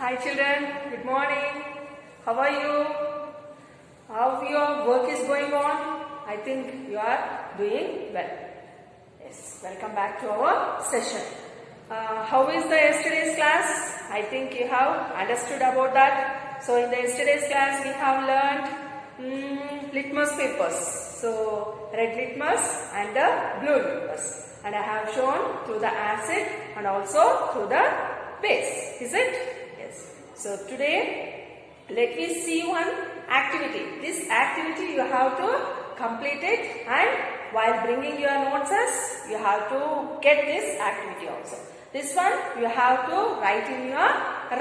Hi children, good morning. How are you? How your work is going on? I think you are doing well. Yes, welcome back to our session. How is the yesterday's class? I think you have understood about that. So in the yesterday's class we have learned litmus papers. So red litmus and the blue litmus. And I have shown through the acid and also through the base. Is it? So today let me see one activity. This activity you have to complete it, and while bringing your notes you have to get this activity also. This one you have to write in your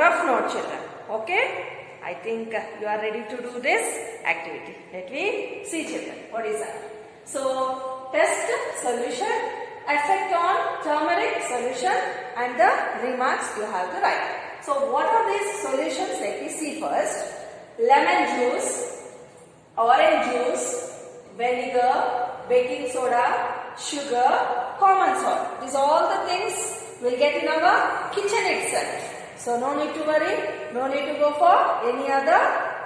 rough note, children. Okay? I think you are ready to do this activity. Let me see, children. What is that? So test solution, effect on turmeric solution, and the remarks you have to write. So what are these solutions? Let me see first. Lemon juice, orange juice, vinegar, baking soda, sugar, common salt. These are all the things we'll get in our kitchen itself. So no need to worry, no need to go for any other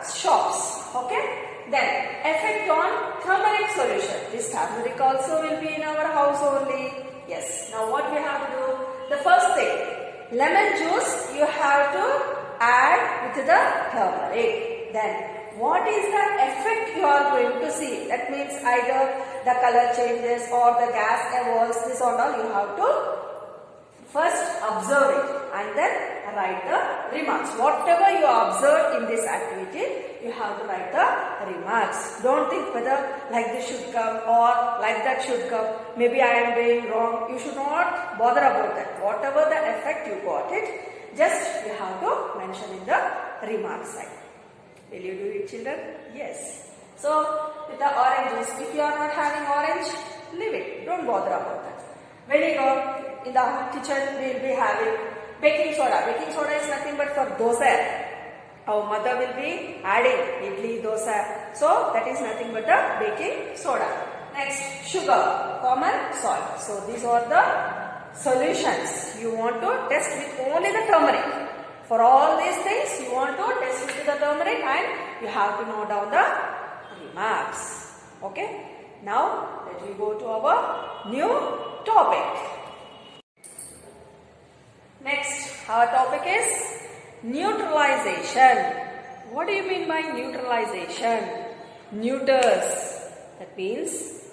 shops. Okay? Then effect on turmeric solution. This turmeric also will be in our house only. Yes. Now what we have to do? The first thing. Lemon juice you have to add with the turmeric. Then what is the effect you are going to see? That means either the color changes or the gas evolves. This or all you have to first observe it and then write the remarks. Whatever you observed in this activity, you have to write the remarks. Don't think whether like this should come or like that should come. Maybe I am doing wrong. You should not bother about that. Whatever the effect you got it, just you have to mention in the remarks side. Will you do it, children? Yes. So with the orange juice, if you are not having orange, leave it. Don't bother about that. Vinegar. In the kitchen we will be having baking soda. Baking soda is nothing but for dosa. Our mother will be adding idli, dosa. So that is nothing but the baking soda. Next, sugar, common salt. So these are the solutions. You want to test with only the turmeric. For all these things you want to test with the turmeric, and you have to note down the remarks. Okay. Now let me go to our new topic. Next, our topic is neutralization. What do you mean by neutralization? Neuters. That means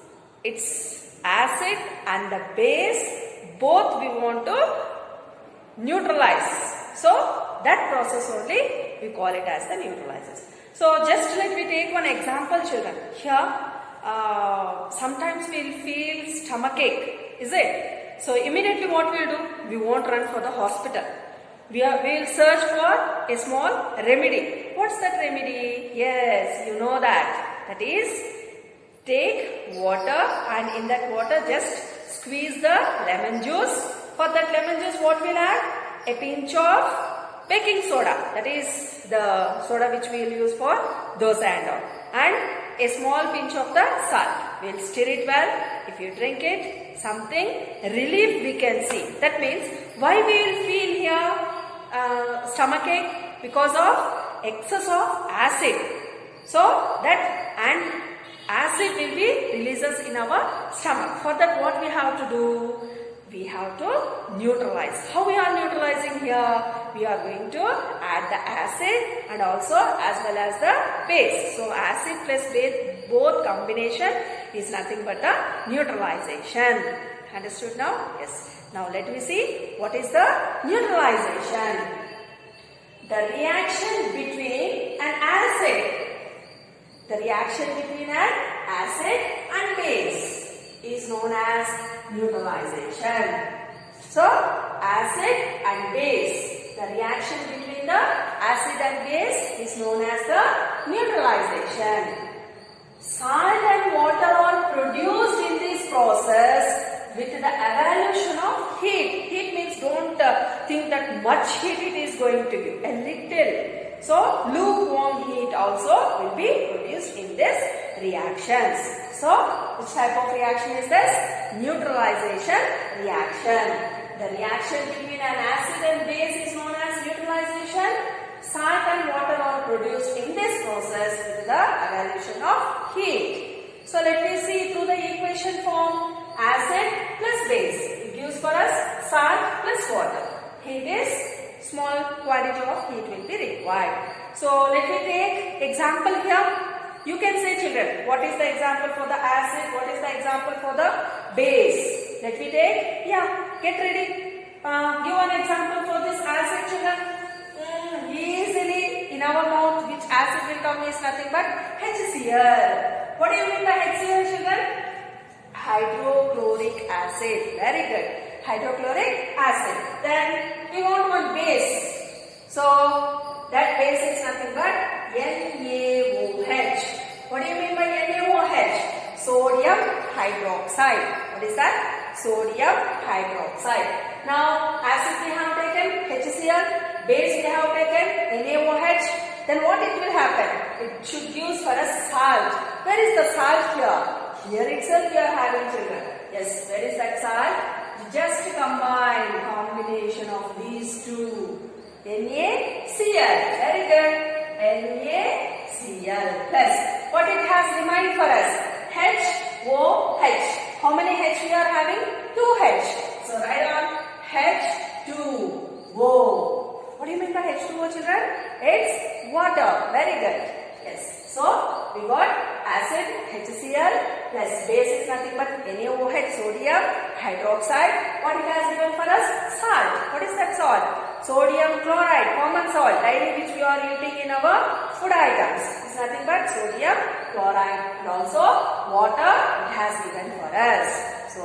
it's acid and the base, both we want to neutralize. So that process only we call it as the neutralizers. So just let me take one example, children. Here, sometimes we'll feel stomachache. Is it? So immediately what we'll do? We won't run for the hospital. We'll search for a small remedy. What's that remedy? Yes, you know that. That is, take water and in that water just squeeze the lemon juice. For that lemon juice what we'll add? A pinch of baking soda. That is the soda which we will use for dosa and all. And a small pinch of the salt. We'll stir it well. If you drink it, something relief we can see. That means why we will feel here stomachache? Because of excess of acid. So that and acid will be releases in our stomach. For that what we have to do? We have to neutralize. How we are neutralizing here? We are going to add the acid and also as well as the base. So acid plus base, both combination is nothing but the neutralization. Understood now? Yes. Now let me see what is the neutralization. The reaction between an acid. The reaction between an acid and base is known as neutralization. So acid and base. The reaction between the acid and base is known as the neutralization. Salt and water are produced in this process with the evolution of heat. Heat means don't think that much heat it is going to give. A little. So lukewarm heat also will be produced in this reactions. So which type of reaction is this? Neutralization reaction. The reaction between an acid and base is known as neutralization. dilution of heat. So let me see through the equation form. Acid plus base. It gives for us salt plus water. Heat is small quantity of heat will be required. So let me take example here. You can say, children, what is the example for the acid? What is the example for the base? Let me take, get ready. Give an example for this acid, children. Easily in our mouth, which acid will come is nothing but HCl. What do you mean by HCl, children? Hydrochloric acid. Very good. Hydrochloric acid. Then we want one base. So that base is nothing but NaOH. What do you mean by NaOH? Sodium hydroxide. What is that? Sodium hydroxide. Now acid we have taken HCl, base we have taken NaOH. Then what it will happen? It should give for us salt. Where is the salt here? Here itself you are having, children. Yes, where is that salt? Just combination of these two. NaCl. Very good. NaCl plus. What it has remained for us? HOH. How many H we are having? 2H. So write on H2O. What do you mean by H2O, children? It's water. Very good. Yes. So we got acid HCl plus base is nothing but NaOH, sodium hydroxide. What it has given for us? Salt. What is that salt? Sodium chloride, common salt, daily which we are eating in our food items. It's nothing but sodium chloride. And also water it has given for us. So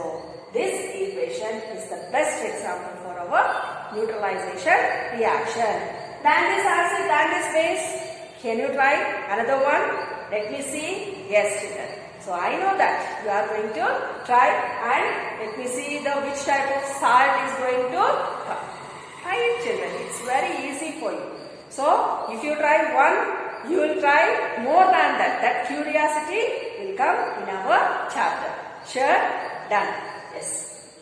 this equation is the best example for our neutralization reaction. Than this acid, than this base. Can you try another one? Let me see. Yes, children. So I know that you are going to try, and let me see which type of salt is going to come. Try it, children. It's very easy for you. So if you try one, you will try more than that. That curiosity will come in our chapter. Sure? Done. Yes.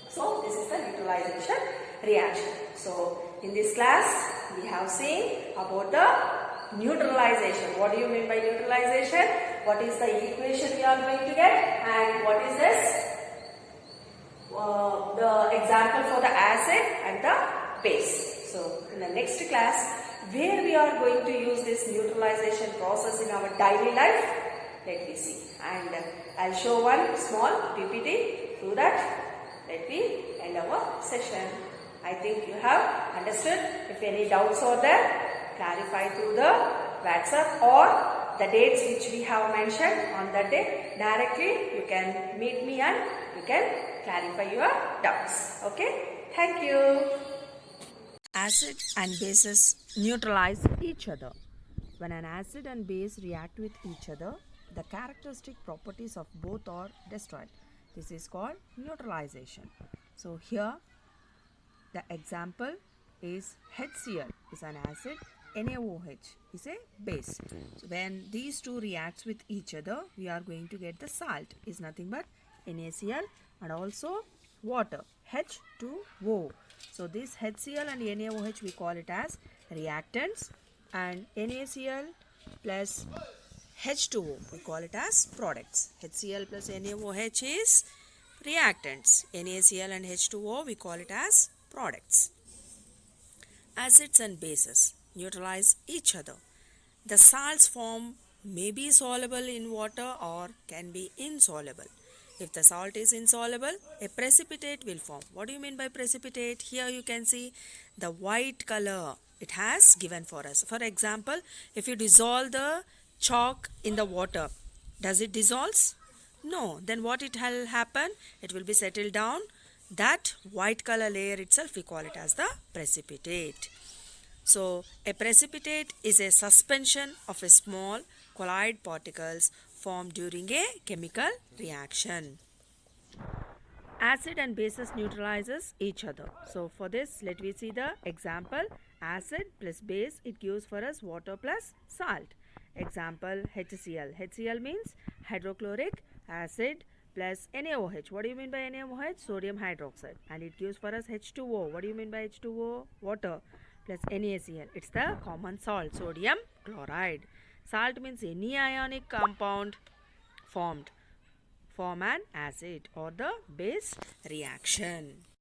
So this is the neutralization reaction. So in this class we have seen about the neutralization. What do you mean by neutralization? What is the equation we are going to get? And what is this? The example for the acid and the base. So in the next class, where we are going to use this neutralization process in our daily life, let me see. And I'll show one small PPT. Through that, let me end our session. I think you have understood. If any doubts are there, clarify through the WhatsApp or the dates which we have mentioned on that day. Directly you can meet me and you can clarify your doubts. Okay? Thank you. Acid and bases neutralize each other. When an acid and base react with each other, the characteristic properties of both are destroyed. This is called neutralization. So here the example is HCl is an acid, NaOH is a base. So when these two reacts with each other, we are going to get the salt is nothing but NaCl and also water H2O. So this HCl and NaOH we call it as reactants, and NaCl plus H2O we call it as products. HCl plus NaOH is reactants. NaCl and H2O we call it as products. Acids and bases neutralize each other. The salts formed may be soluble in water or can be insoluble. If the salt is insoluble, a precipitate will form. What do you mean by precipitate? Here you can see the white color it has given for us. For example, if you dissolve the chalk in the water, does it dissolve? No. Then what it will happen? It will be settled down. That white color layer itself we call it as the precipitate. So a precipitate is a suspension of a small colloid particles formed during a chemical reaction. Acid and bases neutralizes each other. So for this, let me see the example. Acid plus base, it gives for us water plus salt. Example HCl. HCl means hydrochloric acid plus NaOH. What do you mean by NaOH? Sodium hydroxide. And it gives for us H2O. What do you mean by H2O? Water plus NaCl. It's the common salt, sodium chloride. Salt means any ionic compound form an acid or the base reaction.